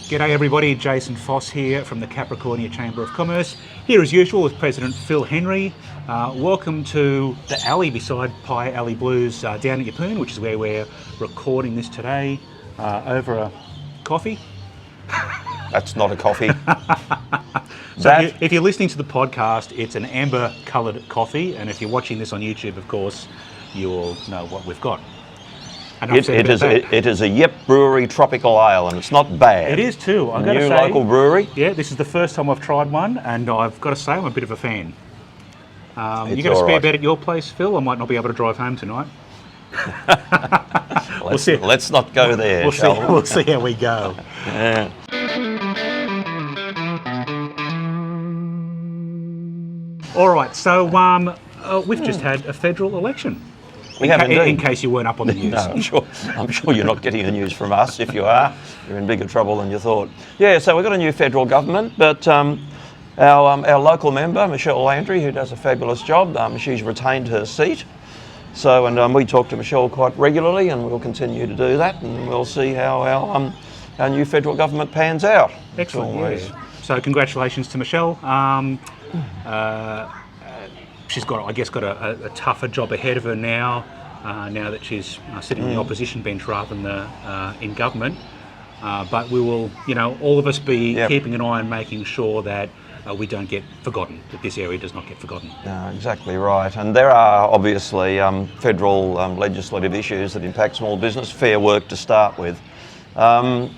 G'day everybody, Jason Foss here from the Capricornia Chamber of Commerce. Here as usual with President Phil Henry. Welcome to the alley beside Pie Alley Blues down at Yeppoon, which is where we're recording this today over a coffee. That's not a coffee. So if you're listening to the podcast, it's an amber coloured coffee, and if you're watching this on YouTube, of course, you'll know what we've got. It is a Yep Brewery Tropical Ale, and it's not bad. It is too. I've got to New say, local brewery. Yeah, this is the first time I've tried one, and I've got to say I'm a bit of a fan. You got a spare right. bed at your place, Phil? I might not be able to drive home tonight. Let's not go there. We'll see how we go. Yeah. All right, so we've just had a federal election. We have indeed. In case you weren't up on the news. No, I'm sure you're not getting the news from us. If you are, you're in bigger trouble than you thought. Yeah, so we've got a new federal government, but our local member, Michelle Landry, who does a fabulous job, she's retained her seat. So, and we talk to Michelle quite regularly, and we'll continue to do that, and we'll see how our new federal government pans out. Excellent. Yeah. So congratulations to Michelle. She's got a tougher job ahead of her now that she's sitting in the opposition bench rather than in government. But we will, all of us be keeping an eye on making sure that we don't get forgotten, that this area does not get forgotten. No, exactly right. And there are obviously federal legislative issues that impact small business, fair work to start with.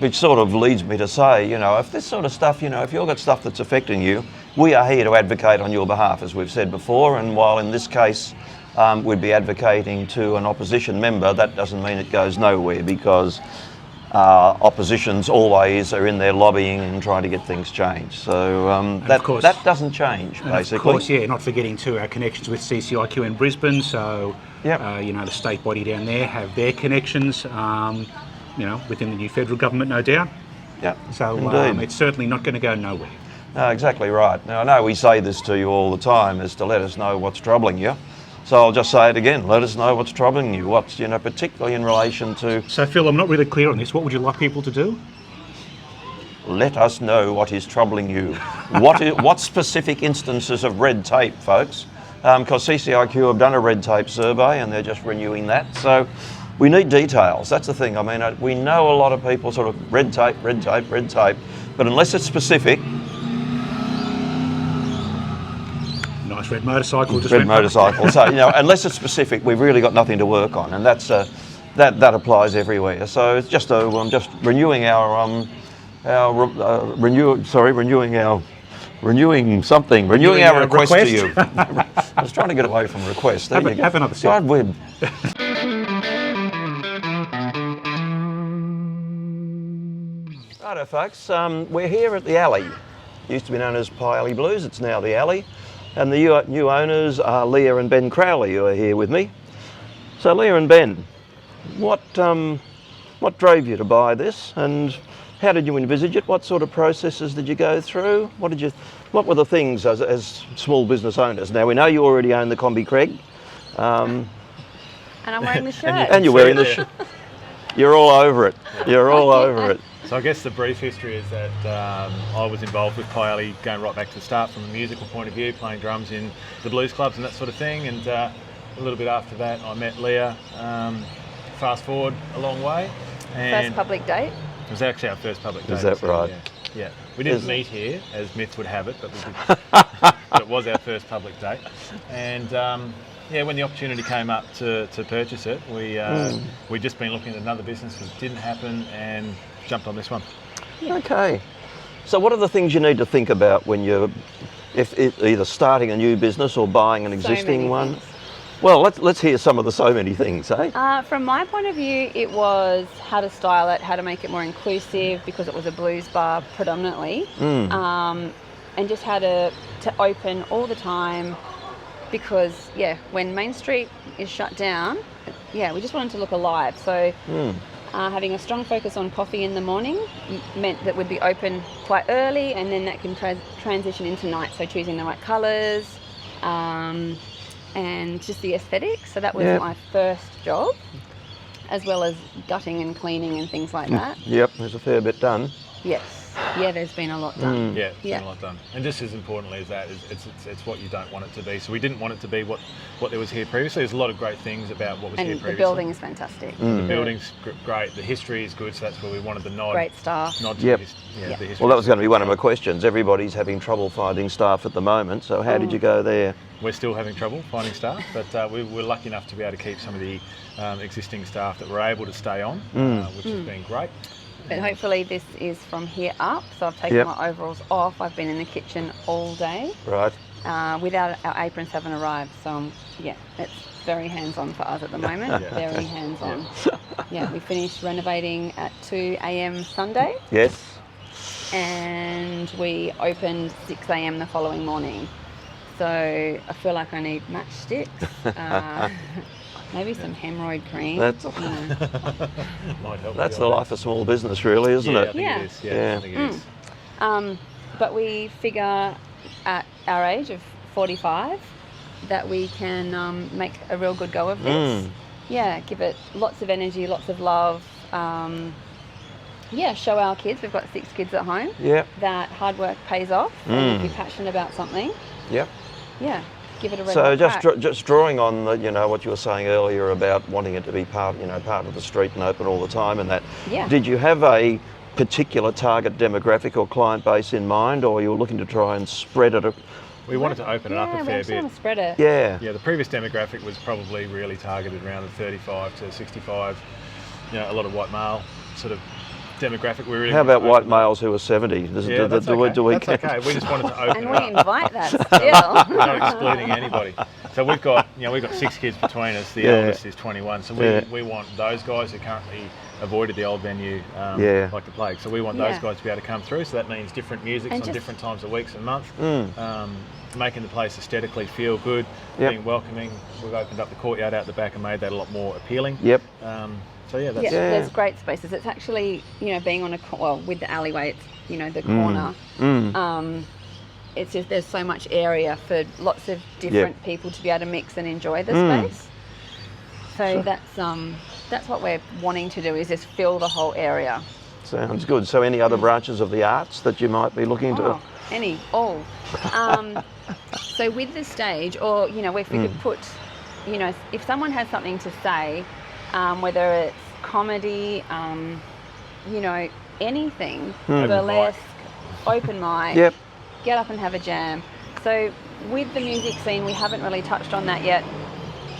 Which sort of leads me to say, if this sort of stuff, if you've got stuff that's affecting you, we are here to advocate on your behalf, as we've said before. And while in this case we'd be advocating to an opposition member, that doesn't mean it goes nowhere, because oppositions always are in there lobbying and trying to get things changed. So that doesn't change, basically. Of course, not forgetting too our connections with CCIQ in Brisbane. So, the state body down there have their connections. Within the new federal government, no doubt. Yeah. So it's certainly not going to go nowhere. No, exactly right. Now, I know we say this to you all the time, is to let us know what's troubling you. So I'll just say it again, let us know what's troubling you, what's, particularly in relation to... So Phil, I'm not really clear on this. What would you like people to do? Let us know what is troubling you. What specific instances of red tape, folks? Because CCIQ have done a red tape survey and they're just renewing that. So we need details. That's the thing. I mean, we know a lot of people sort of red tape, but unless it's specific... Nice red motorcycle. Red motorcycle. So, unless it's specific, we've really got nothing to work on, and that's that applies everywhere. So it's just I'm just renewing our request to you. I was trying to get away from request. Have another sip. God web. Righto, folks. We're here at the Alley. Used to be known as Pie Alley Blues. It's now the Alley. And the new owners are Leah and Ben Crowley, who are here with me. So Leah and Ben, what drove you to buy this, and how did you envisage it? What sort of processes did you go through? What were the things as small business owners? Now we know you already own the Combi Craig. And I'm wearing the shirt. And you're wearing the shirt. You're all over it. You're all over it. So I guess the brief history is that I was involved with Pie Alley going right back to the start from a musical point of view, playing drums in the blues clubs and that sort of thing. And a little bit after that, I met Leah. Fast forward a long way. And first public date? It was actually our first public date. Is that right? Yeah. We didn't meet here, as myth would have it, but we did. But it was our first public date. And when the opportunity came up to purchase it, we'd just been looking at another business that didn't happen and jumped on this one. Okay. So what are the things you need to think about when you're either starting a new business or buying an existing one? Things. Well, let's hear some of the so many things, eh? From my point of view, it was how to style it, how to make it more inclusive, because it was a blues bar predominantly, and just how to open all the time, because when Main Street is shut down, we just wanted to look alive. So having a strong focus on coffee in the morning meant that we'd be open quite early, and then that can transition into night. So choosing the right colours, and just the aesthetics. So that was my first job, as well as gutting and cleaning and things like that. Yep, there's a fair bit done. Yes. there's been a lot done. Yeah, it's been a lot done. And just as importantly as that, it's what you don't want it to be. So we didn't want it to be what there was here previously. There's a lot of great things about what was here previously. And the building is fantastic. The building's great. The history is good, so that's where we wanted the nod. Great staff. Nod to Yep. the history. Well, that was going to be one of my questions. Everybody's having trouble finding staff at the moment, so how did you go there? We're still having trouble finding staff, but we're lucky enough to be able to keep some of the existing staff that were able to stay on, which has been great. But hopefully this is from here up. So I've taken my overalls off. I've been in the kitchen all day. Right. Without our aprons haven't arrived. So it's very hands-on for us at the moment. Very hands-on. We finished renovating at 2 a.m. Sunday. Yes. And we opened 6 a.m. the following morning. So I feel like I need matchsticks. Maybe some hemorrhoid cream. That's Might help. that's the life of small business, really, isn't it? I think it is. I think it is. But we figure at our age of 45 that we can make a real good go of this. Give it lots of energy, lots of love. Show our kids, we've got 6 kids at home, that hard work pays off. And if you're passionate about something, give it a red So hot crack. just drawing on the, what you were saying earlier about wanting it to be part of the street and open all the time and that. Did you have a particular target demographic or client base in mind, or you were looking to try and spread it? We wanted to open it up a fair we actually bit. want to spread it. The previous demographic was probably really targeted around the 35 to 65. A lot of white male sort of demographic. How about white males who are 70? That's okay. That's okay. We just wanted to open And it up. we invite that still. We're not excluding anybody. So we've got 6 kids between us. The eldest is 21. So we want those guys who currently avoided the old venue like the plague. So we want those guys to be able to come through. So that means different music on different times of weeks and months. Making the place aesthetically feel good, being welcoming. We've opened up the courtyard out the back and made that a lot more appealing. There's great spaces. It's actually, being on with the alleyway, it's, the corner. It's just there's so much area for lots of different people to be able to mix and enjoy the space. So that's what we're wanting to do, is just fill the whole area. Sounds good. So any other branches of the arts that you might be looking to? All. So with the stage, or if we could put, if someone has something to say, whether it's comedy, anything, burlesque, open mic, get up and have a jam. So with the music scene, we haven't really touched on that yet.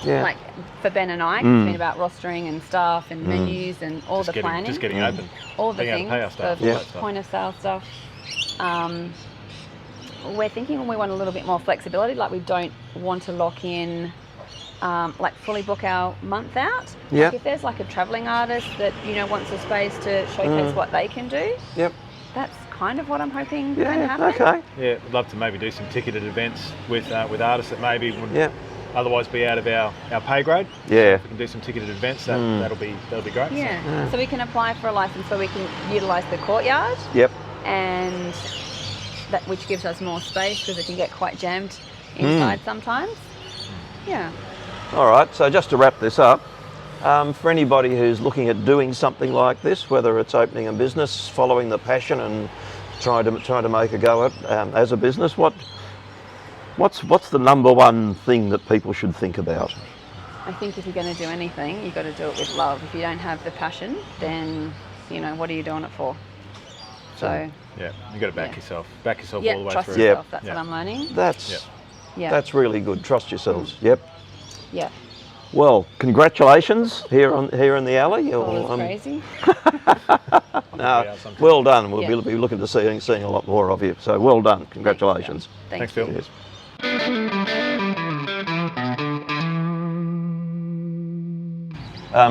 Like for Ben and I, it's been about rostering and staff and menus and all the planning. Just getting open. All the things, things, the point of sale stuff. We're thinking we want a little bit more flexibility, like we don't want to lock in, fully book our month out. Like if there's like a travelling artist that, wants a space to showcase what they can do, that's kind of what I'm hoping can happen. Okay. Yeah, we'd love to maybe do some ticketed events with artists that maybe would otherwise be out of our pay grade. Yeah. If we can do some ticketed events, that'll be great. Yeah. So we can apply for a license so we can utilise the courtyard. And that which gives us more space because it can get quite jammed inside sometimes. All right, so just to wrap this up, for anybody who's looking at doing something like this, whether it's opening a business, following the passion and trying to make a go at as a business, what's the number one thing that people should think about? I think if you're going to do anything, you've got to do it with love. If you don't have the passion, then what are you doing it for? So you got to back yourself all the way trust through. yourself. That's what I'm learning. That's really good. Trust yourselves. Yeah. Well, congratulations here in the alley. That's crazy. Well done. We'll be looking to seeing a lot more of you. So well done. Congratulations. Thanks Phil. Yes.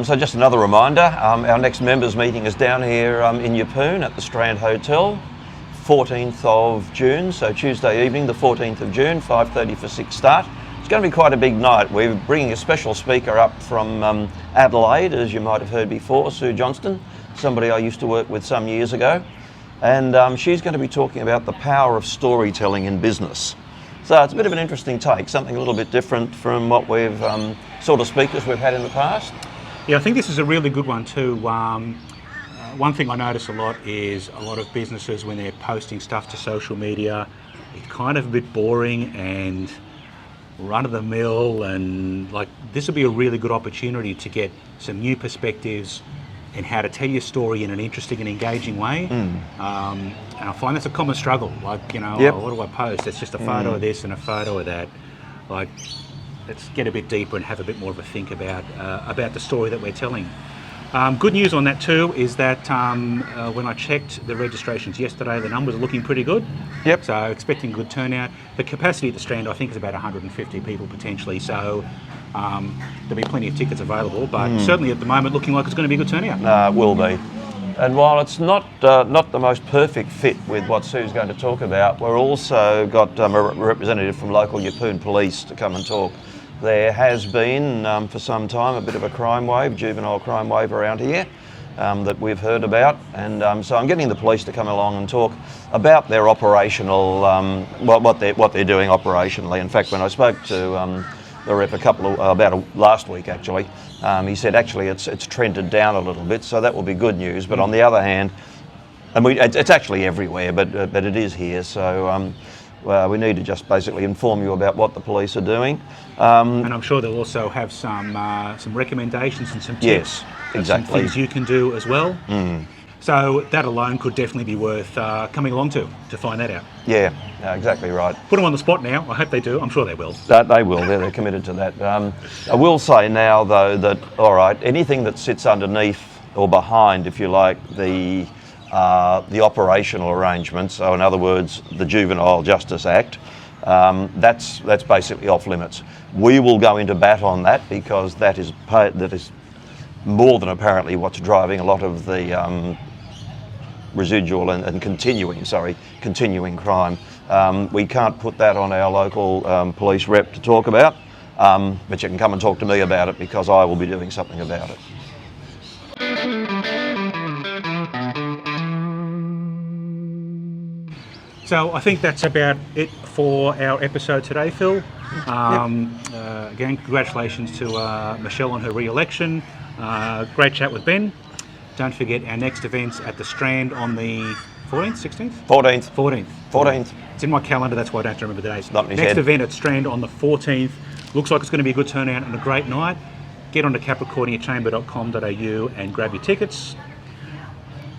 So just another reminder, our next members meeting is down here in Yeppoon at the Strand Hotel, 14th of June, so Tuesday evening, the 14th of June, 5:30 for 6 start. It's going to be quite a big night. We're bringing a special speaker up from Adelaide, as you might have heard before, Sue Johnston, somebody I used to work with some years ago. And she's going to be talking about the power of storytelling in business. So it's a bit of an interesting take, something a little bit different from what we've sort of speakers we've had in the past. Yeah, I think this is a really good one too. one thing I notice a lot is a lot of businesses, when they're posting stuff to social media, it's kind of a bit boring and run-of-the-mill, and like this would be a really good opportunity to get some new perspectives and how to tell your story in an interesting and engaging way. And I find that's a common struggle. Like, you know, what do I post? It's just a photo of this and a photo of that. Like, let's get a bit deeper and have a bit more of a think about the story that we're telling. Good news on that too is that when I checked the registrations yesterday, the numbers are looking pretty good. Yep. So expecting good turnout. The capacity at the Strand, I think, is about 150 people potentially. So there'll be plenty of tickets available, but certainly at the moment looking like it's going to be a good turnout. It will be. And while it's not the most perfect fit with what Sue's going to talk about, we're also got a representative from local Yeppoon Police to come and talk. There has been, for some time, a bit of a crime wave, juvenile crime wave around here that we've heard about. And so I'm getting the police to come along and talk about their operational, what they're doing operationally. In fact, when I spoke to the rep last week actually, he said actually it's trended down a little bit, so that will be good news. But on the other hand, and it's actually everywhere, but it is here. So we need to just basically inform you about what the police are doing. And I'm sure they'll also have some recommendations and some tips. Yes, exactly. Some things you can do as well. So that alone could definitely be worth coming along to find that out. Yeah, exactly right. Put them on the spot now. I hope they do. I'm sure they will. They will. They're committed to that. I will say now, though, that, all right, anything that sits underneath or behind, if you like, the operational arrangements, so in other words, the Juvenile Justice Act, that's basically off limits. We will go into bat on that because that is more than apparently what's driving a lot of the residual and continuing crime. We can't put that on our local police rep to talk about, but you can come and talk to me about it because I will be doing something about it. So I think that's about it for our episode today, Phil. Again, congratulations to Michelle on her re-election. Great chat with Ben. Don't forget our next event's at the Strand on the 14th, 16th? 14th. 14th. It's in my calendar, that's why I don't remember the dates. Not in his Next head. event at Strand on the 14th. Looks like it's going to be a good turnout and a great night. Get on to capricorniachamber.com.au and grab your tickets.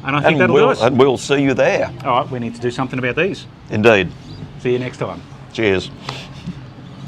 And I think that'll do us. And we'll see you there. All right, we need to do something about these. Indeed. See you next time. Cheers.